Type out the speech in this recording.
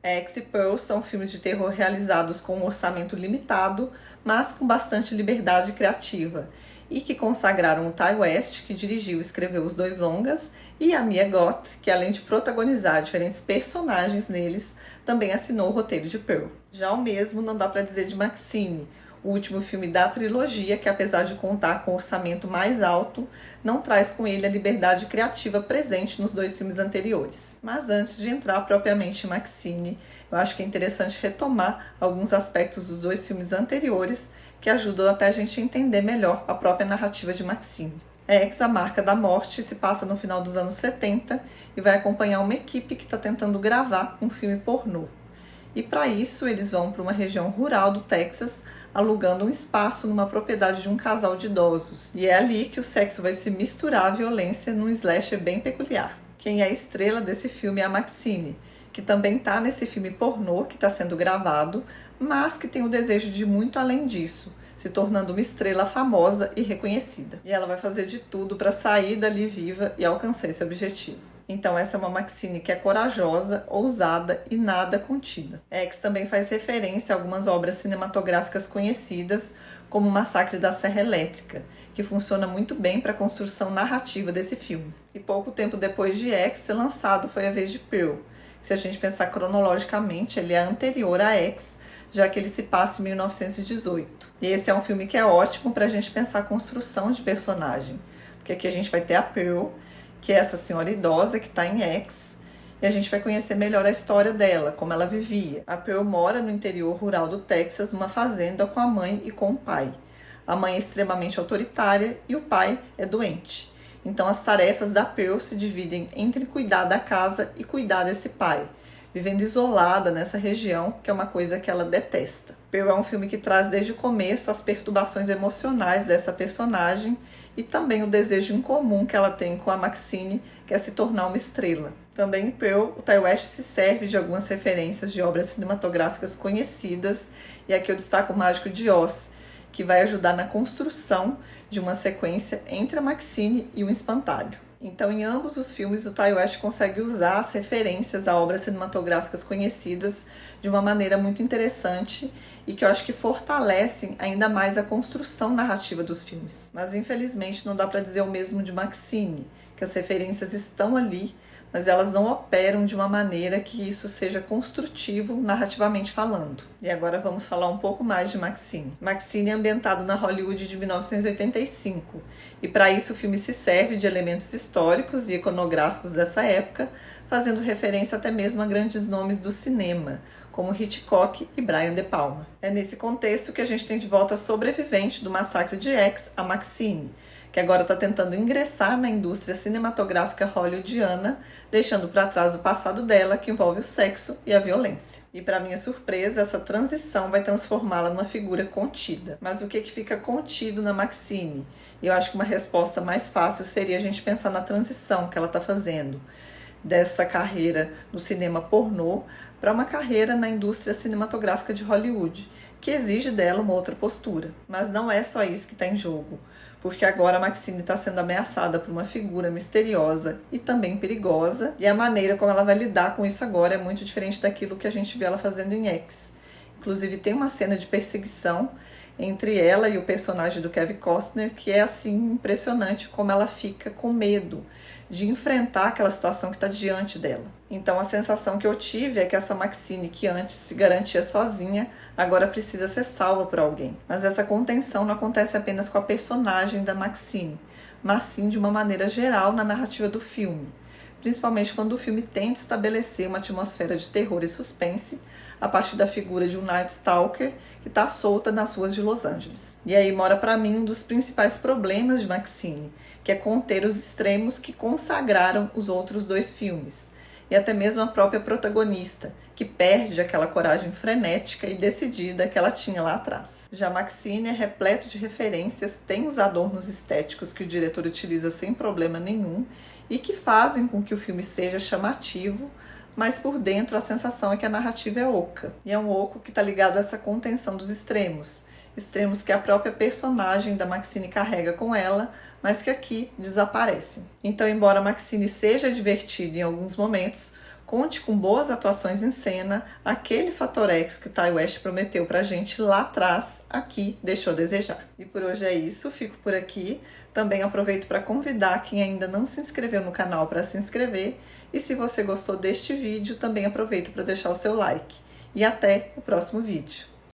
X e Pearl são filmes de terror realizados com um orçamento limitado, mas com bastante liberdade criativa, e que consagraram o Ti West, que dirigiu e escreveu os dois longas, e a Mia Goth, que além de protagonizar diferentes personagens neles, também assinou o roteiro de Pearl. Já o mesmo não dá para dizer de Maxine, o último filme da trilogia, que apesar de contar com um orçamento mais alto, não traz com ele a liberdade criativa presente nos dois filmes anteriores. Mas antes de entrar propriamente em Maxine, eu acho que é interessante retomar alguns aspectos dos dois filmes anteriores que ajudam até a gente entender melhor a própria narrativa de Maxine. X, a Marca da Morte, se passa no final dos anos 70 e vai acompanhar uma equipe que está tentando gravar um filme pornô. E para isso eles vão para uma região rural do Texas, alugando um espaço numa propriedade de um casal de idosos. E é ali que o sexo vai se misturar à violência num slasher bem peculiar. Quem é a estrela desse filme é a Maxine, que também está nesse filme pornô que está sendo gravado, mas que tem o desejo de ir muito além disso, se tornando uma estrela famosa e reconhecida. E ela vai fazer de tudo para sair dali viva e alcançar esse objetivo. Então essa é uma Maxine que é corajosa, ousada e nada contida. X também faz referência a algumas obras cinematográficas conhecidas, como o Massacre da Serra Elétrica, que funciona muito bem para a construção narrativa desse filme. E pouco tempo depois de X ser lançado foi a vez de Pearl. Se a gente pensar cronologicamente, ele é anterior a X, já que ele se passa em 1918. E esse é um filme que é ótimo para a gente pensar a construção de personagem, porque aqui a gente vai ter a Pearl, que é essa senhora idosa que está em X, e a gente vai conhecer melhor a história dela, como ela vivia. A Pearl mora no interior rural do Texas, numa fazenda com a mãe e com o pai. A mãe é extremamente autoritária e o pai é doente. Então as tarefas da Pearl se dividem entre cuidar da casa e cuidar desse pai, vivendo isolada nessa região, que é uma coisa que ela detesta. Pearl é um filme que traz desde o começo as perturbações emocionais dessa personagem e também o desejo em comum que ela tem com a Maxine, que é se tornar uma estrela. Também em Pearl, o Ti West se serve de algumas referências de obras cinematográficas conhecidas, e aqui eu destaco o Mágico de Oz, que vai ajudar na construção de uma sequência entre a Maxine e o espantalho. Então, em ambos os filmes, o Ti West consegue usar as referências a obras cinematográficas conhecidas de uma maneira muito interessante e que eu acho que fortalecem ainda mais a construção narrativa dos filmes. Mas, infelizmente, não dá para dizer o mesmo de Maxine, que as referências estão ali, mas elas não operam de uma maneira que isso seja construtivo narrativamente falando. E agora vamos falar um pouco mais de Maxine. Maxine é ambientado na Hollywood de 1985, e para isso o filme se serve de elementos históricos e iconográficos dessa época, fazendo referência até mesmo a grandes nomes do cinema, como Hitchcock e Brian De Palma. É nesse contexto que a gente tem de volta a sobrevivente do massacre de X, a Maxine, que agora está tentando ingressar na indústria cinematográfica hollywoodiana, deixando para trás o passado dela, que envolve o sexo e a violência. E para minha surpresa, essa transição vai transformá-la numa figura contida. Mas o que fica contido na Maxine? Eu acho que uma resposta mais fácil seria a gente pensar na transição que ela está fazendo dessa carreira no cinema pornô para uma carreira na indústria cinematográfica de Hollywood, que exige dela uma outra postura. Mas não é só isso que está em jogo, porque agora a Maxine está sendo ameaçada por uma figura misteriosa e também perigosa, e a maneira como ela vai lidar com isso agora é muito diferente daquilo que a gente vê ela fazendo em X. Inclusive tem uma cena de perseguição entre ela e o personagem do Kevin Costner, que é assim impressionante como ela fica com medo de enfrentar aquela situação que está diante dela. Então a sensação que eu tive é que essa Maxine, que antes se garantia sozinha, agora precisa ser salva por alguém. Mas essa contenção não acontece apenas com a personagem da Maxine, mas sim de uma maneira geral na narrativa do filme, principalmente quando o filme tenta estabelecer uma atmosfera de terror e suspense a partir da figura de um Night Stalker que está solta nas ruas de Los Angeles. E aí mora para mim um dos principais problemas de Maxine, que é conter os extremos que consagraram os outros dois filmes, e até mesmo a própria protagonista, que perde aquela coragem frenética e decidida que ela tinha lá atrás. Já Maxine é repleto de referências, tem os adornos estéticos que o diretor utiliza sem problema nenhum e que fazem com que o filme seja chamativo, mas por dentro a sensação é que a narrativa é oca. E é um oco que está ligado a essa contenção dos extremos que a própria personagem da Maxine carrega com ela, mas que aqui desaparecem. Então, embora Maxine seja divertida em alguns momentos, conte com boas atuações em cena, aquele fator X que o Ti West prometeu pra gente lá atrás, aqui deixou a desejar. E por hoje é isso, fico por aqui. Também aproveito para convidar quem ainda não se inscreveu no canal para se inscrever. E se você gostou deste vídeo, também aproveita para deixar o seu like. E até o próximo vídeo.